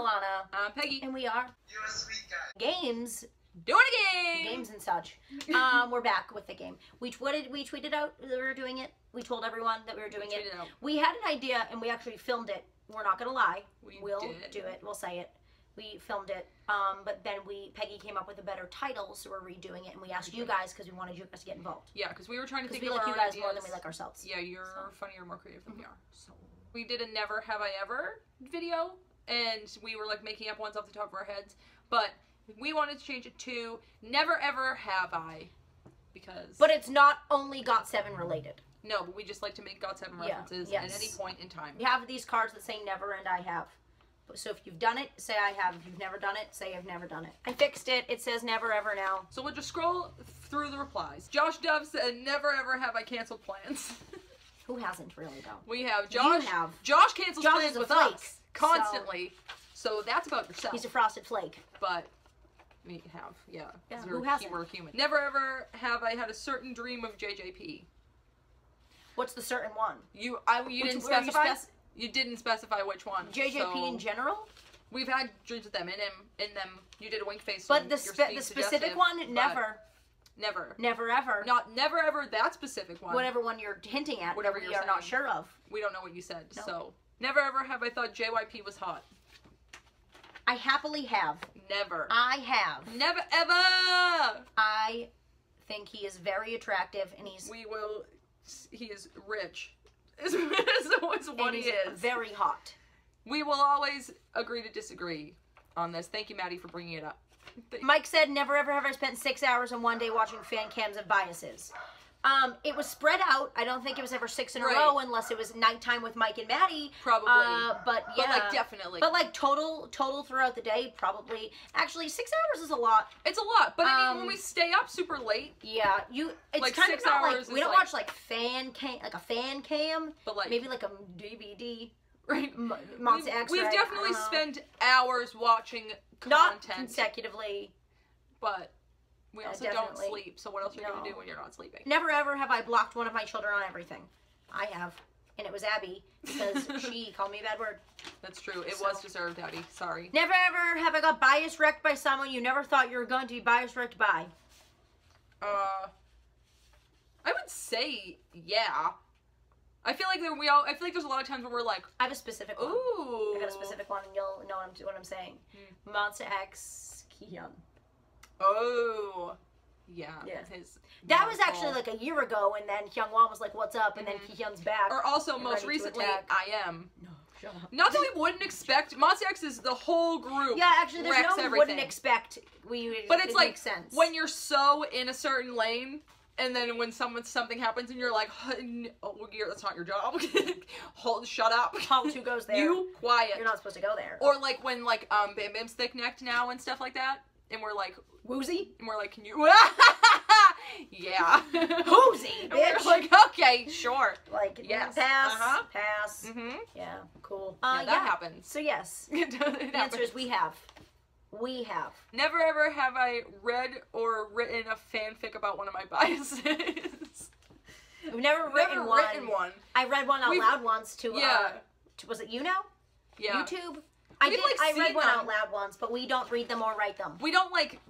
Alana. I'm Peggy. And we are... You're a sweet guy. Games. Doing a game! Games and such. We're back with the game. We tweeted out that we were doing it. We told everyone that we were doing it. We had an idea and we actually filmed it. We're not going to lie. We'll do it. We'll say it. We filmed it. But then Peggy came up with a better title, so we're redoing it. And we asked you guys because we wanted you guys to get involved. Yeah, because we were trying to think of our ideas. Because we like ideas. you guys more than we like ourselves. Yeah, you're funnier, more creative than we are. So we did a Never Have I Ever video, and we were like making up ones off the top of our heads. But we wanted to change it to Never Ever Have I, because... But it's not only GOT7 related. No, but we just like to make GOT7 references at any point in time. We have these cards that say never and I have. So if you've done it, say I have. If you've never done it, say I've never done it. I fixed it. It says never ever now. So we'll just scroll through the replies. Josh Dove said, never ever have I canceled plans. Who hasn't really, though? We have Josh. You have. Josh cancels plans with us constantly. So that's about yourself. He's a frosted flake. But we have, yeah. Who hasn't? We're human. Never ever have I had a certain dream of JJP. What's the certain one? You didn't specify. You didn't specify which one. JJP in general? We've had dreams with them. In them, you did a wink face. But the specific one, never. Never. Never ever. Never ever that specific one. Whatever one you're hinting at. Whatever we are not sure of. We don't know what you said. No. So never ever have I thought JYP was hot. I happily have. Never. I have. Never ever. I think he is very attractive, and he's. He is rich. Is what he is. Very hot. We will always agree to disagree on this. Thank you, Maddie, for bringing it up. Mike said, never ever have I spent 6 hours in one day watching fan cams of biases. It was spread out. I don't think it was ever 6 in a row unless it was nighttime with Mike and Maddie. Probably. But yeah. But like definitely. But like total throughout the day, probably. Actually, 6 hours is a lot. It's a lot. But I mean, when we stay up super late. Yeah, it's like kind 6 of not hours. Like, we don't watch like a fan cam. But like maybe like a DVD. Right. Monster X. We've definitely spent hours watching content. Not consecutively. But we also don't sleep, so what else are you going to do when you're not sleeping? Never ever have I blocked one of my children on everything. I have. And it was Abby, because she called me a bad word. That's true. It was deserved, Abby. Sorry. Never ever have I got bias wrecked by someone you never thought you were going to be bias wrecked by. I would say, yeah. I feel like there's a lot of times where we're like... I have a specific one. Ooh. I got a specific one, and you'll know what I'm saying. Monster X Kihyun. Oh, yeah. That was actually like a year ago, and then Hyungwon was like, "What's up?" And then Kihyun's back. Or also, most recently, I Am. No, shut up. Not that we wouldn't expect. Monster X is the whole group. Yeah, actually, there's no everything. Wouldn't expect. But it's like makes sense. When you're so in a certain lane, and then when something happens, and you're like, "Oh, that's not your job. Shut up. Who goes there? You quiet. You're not supposed to go there." Or like when Bam Bam's thick necked now and stuff like that. And we're like, woozy? And we're like, can you? Yeah. Woozy, bitch. We're like, okay, sure. Like, yes. Pass. Pass. Mm-hmm. Yeah, cool. Yeah, that happens. So yes. The answer is we have. We have. Never ever have I read or written a fanfic about one of my biases. We've never written one. I read one out loud once to, was it Yeah. YouTube? I read one out loud once, but we don't read them or write them. We don't, like,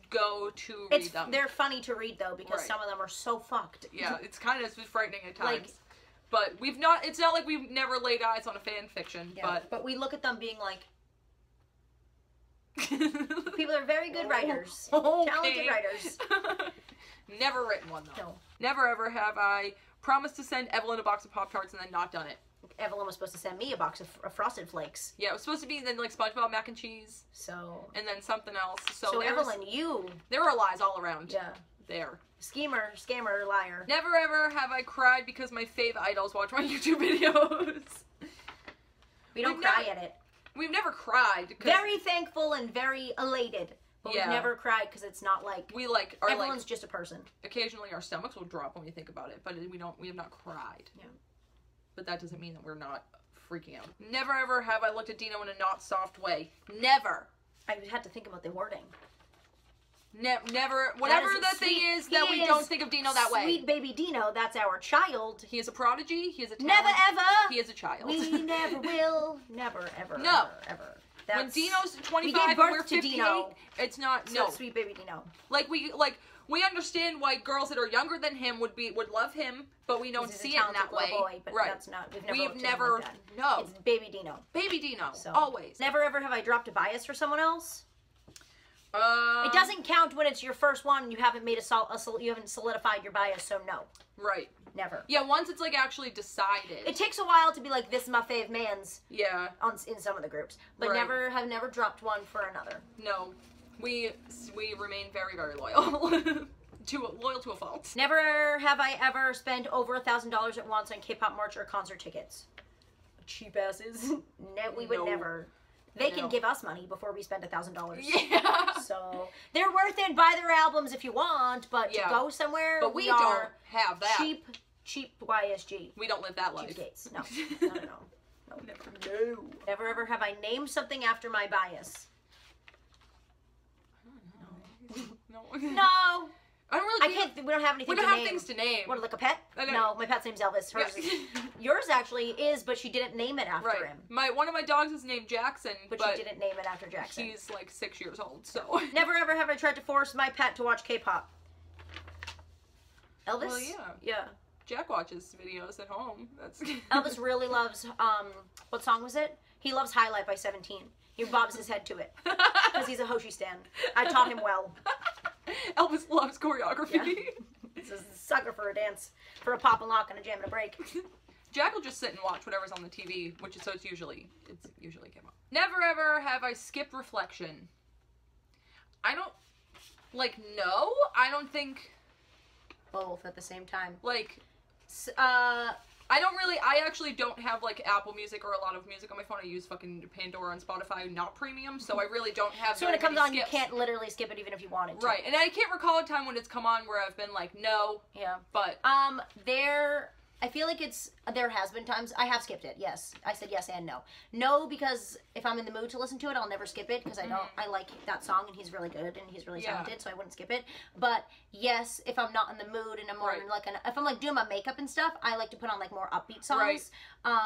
go to read them. They're funny to read, though, because some of them are so fucked. Yeah, it's kind of frightening at times. But it's not like we've never laid eyes on a fan fiction, but we look at them being like, people are very good writers. Okay. Talented writers. Never written one, though. No. Never ever have I promised to send Evelyn a box of Pop-Tarts and then not done it. Evelyn was supposed to send me a box of Frosted Flakes. Yeah, it was supposed to be then like SpongeBob mac and cheese. So. And then something else. So Evelyn, there were lies all around. Yeah. There. Schemer, scammer, liar. Never ever have I cried because my fave idols watch my YouTube videos. We don't cry at it. We've never cried. Very thankful and very elated. But we've never cried because it's not like... Evelyn's just a person. Occasionally our stomachs will drop when we think about it, but we have not cried. Yeah. But that doesn't mean that we're not freaking out. Never ever have I looked at Dino in a not soft way. Never. I had to think about the wording. Never. Whatever the thing is that we don't think of Dino that way. Sweet baby Dino, that's our child. He is a prodigy. He is a talent. Never ever. He is a child. We never will. Never ever. No. Ever. When Dino's 25 we gave and birth we're to 58, Dino. it's not, So sweet baby Dino. Like, we understand why girls that are younger than him would love him, but we don't see it in that way. Boy, but right. That's not, we've never like no. It's baby Dino. Baby Dino. So, always. Never ever have I dropped a bias for someone else. It doesn't count when it's your first one and you haven't made you haven't solidified your bias, so no. Right. Never. Yeah, once it's like actually decided. It takes a while to be like, this is my fave man's. Yeah. In some of the groups, but right. never dropped one for another. No, we remain very, very loyal. Loyal to a fault. Never have I ever spent over $1,000 at once on K-pop merch or concert tickets. Cheap asses. No, we would never. They can give us money before we spend $1,000. Yeah. So they're worth it. Buy their albums if you want, but to go somewhere, but we don't have that. Cheap YSG. We don't live that life. Cheapskates. No. No. Never ever have I named something after my bias. No. No. I don't really. We don't have anything. We don't have things to name. What, like a pet? No, my pet's name's Elvis. Yours actually is, but she didn't name it after him. One of my dogs is named Jackson, but she didn't name it after Jackson. He's like 6 years old, so. Never ever have I tried to force my pet to watch K-pop. Elvis? Well, yeah. Yeah. Jack watches videos at home. That's. Elvis really loves. What song was it? He loves Highlight by 17. He bobs his head to it because he's a Hoshi stan. I taught him well. Elvis loves choreography. Yeah. He's a sucker for a dance, for a pop and lock and a jam and a break. Jack will just sit and watch whatever's on the TV, it's usually K-pop. Never ever have I skipped reflection. I don't think both at the same time. I actually don't have like Apple Music or a lot of music on my phone. I use fucking Pandora and Spotify, not premium, so I really don't have. So when it comes on, you can't literally skip it even if you wanted to. Right, and I can't recall a time when it's come on where I've been like, no. Yeah. But I feel like there has been times I have skipped it. Yes, I said yes and no. No, because if I'm in the mood to listen to it, I'll never skip it because I like that song and he's really good and he's really talented, so I wouldn't skip it. But yes, if I'm not in the mood and I'm more if I'm like doing my makeup and stuff, I like to put on like more upbeat songs. Right.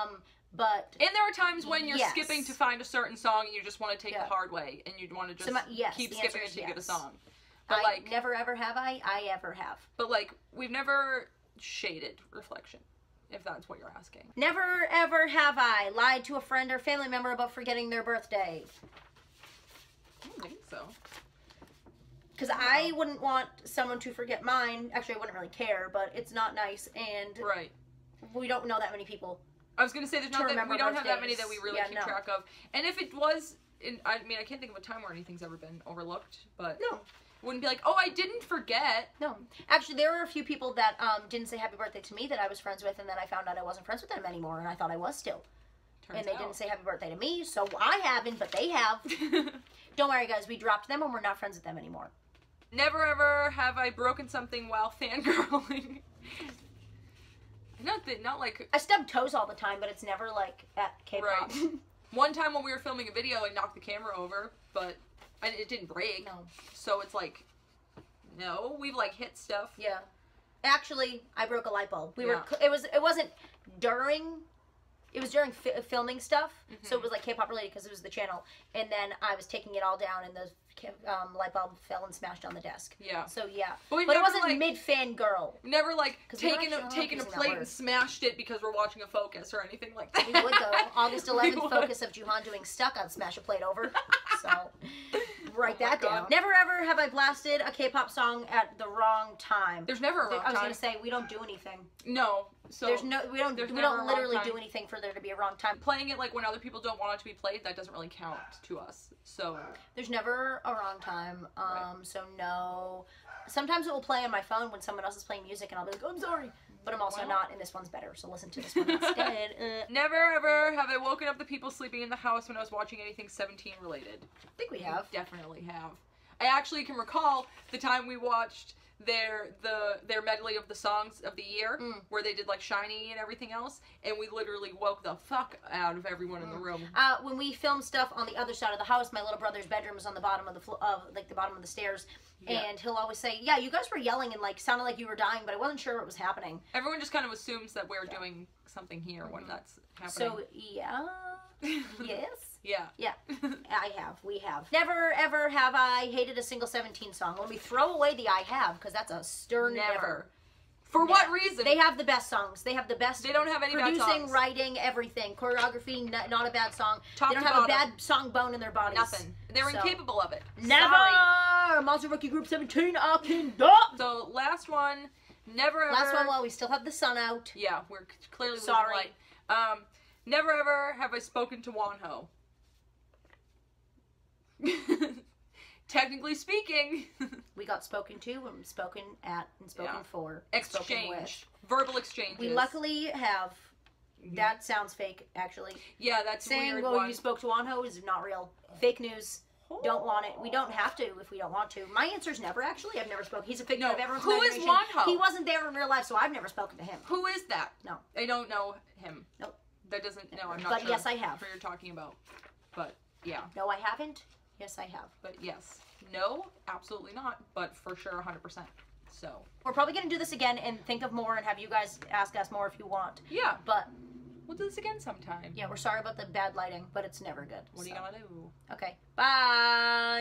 But and there are times when you're skipping to find a certain song and you just want to take the hard way and you want to just keep skipping until you get a song. But never ever have I ever have. But like we've never shaded reflection, if that's what you're asking. Never ever have I lied to a friend or family member about forgetting their birthday. I don't think so. Because I wouldn't want someone to forget mine. Actually, I wouldn't really care, but it's not nice, and we don't know that many people. I was going to say, we don't have that many that we really keep track of. And if it was, I can't think of a time where anything's ever been overlooked, but... No. Wouldn't be like, oh, I didn't forget. No. Actually, there were a few people that didn't say happy birthday to me that I was friends with, and then I found out I wasn't friends with them anymore, and I thought I was still. They didn't say happy birthday to me, so I haven't, but they have. Don't worry, guys. We dropped them, and we're not friends with them anymore. Never ever have I broken something while fangirling. Not like... I stub toes all the time, but it's never like at K-pop. Right. One time when we were filming a video, I knocked the camera over, but... And it didn't break. No. So it's like, no, we've like hit stuff. Yeah. Actually, I broke a light bulb. It wasn't during, it was during filming stuff. So it was like K-pop related because it was the channel. And then I was taking it all down and the light bulb fell and smashed on the desk. Yeah. So yeah. But it wasn't like, mid-fangirl. Never like taken a plate and smashed it because we're watching a Focus or anything like that. We would though. August 11th Focus of Juhan doing Stuck, I'd smash a plate over. So write that down. Never ever have I blasted a K-pop song at the wrong time. There's never a wrong time. I was gonna say we don't do anything. No. So we don't literally do anything for there to be a wrong time. Playing it like when other people don't want it to be played, that doesn't really count to us. So there's never a wrong time. So no. Sometimes it will play on my phone when someone else is playing music and I'll be like, oh, I'm sorry. But I'm also not, and this one's better, so listen to this one instead. Never ever have I woken up the people sleeping in the house when I was watching anything 17 related. I think we have. Definitely have. I actually can recall the time we watched their medley of the songs of the year, where they did like Shiny and everything else, and we literally woke the fuck out of everyone in the room. When we filmed stuff on the other side of the house, my little brother's bedroom was on the bottom of the bottom of the stairs, and he'll always say, "Yeah, you guys were yelling and like sounded like you were dying, but I wasn't sure what was happening." Everyone just kind of assumes that we're doing something here when that's happening. So yeah, yes, yeah. We have. Never, ever have I hated a single 17 song. Let me throw away the I have, because that's a stern never. For what reason? They have the best songs. They have the best. They don't have any bad songs. Producing, writing, everything. Choreography, not a bad song. They don't have a bad song bone in their bodies. Nothing. They're incapable of it. Never! Sorry. Monster Rookie Group 17, I can do. So, last one. Never ever. Last one while we still have the sun out. Yeah, we're clearly losing Sorry. light. Never ever have I spoken to Wonho. Technically speaking. We got spoken to and spoken at and spoken for. Exchange. Verbal exchanges. We luckily have. That sounds fake, actually. Yeah, that's saying, weird. Well, you spoke to Wonho is not real. Fake news. Don't want it. We don't have to if we don't want to. My answer's never, actually. I've never spoken. He's a figure of everyone's imagination. Who is Wonho? He wasn't there in real life, so I've never spoken to him. Who is that? No. I don't know him. Nope. That doesn't, no, I'm not but sure. But yes, I have. Who you're talking about. But, yeah. No, I haven't. Yes, I have. But yes. No, absolutely not. But for sure, 100%. So. We're probably going to do this again and think of more and have you guys ask us more if you want. Yeah. But. We'll do this again sometime. Yeah, we're sorry about the bad lighting, but it's never good. What are you going to do? Okay. Bye.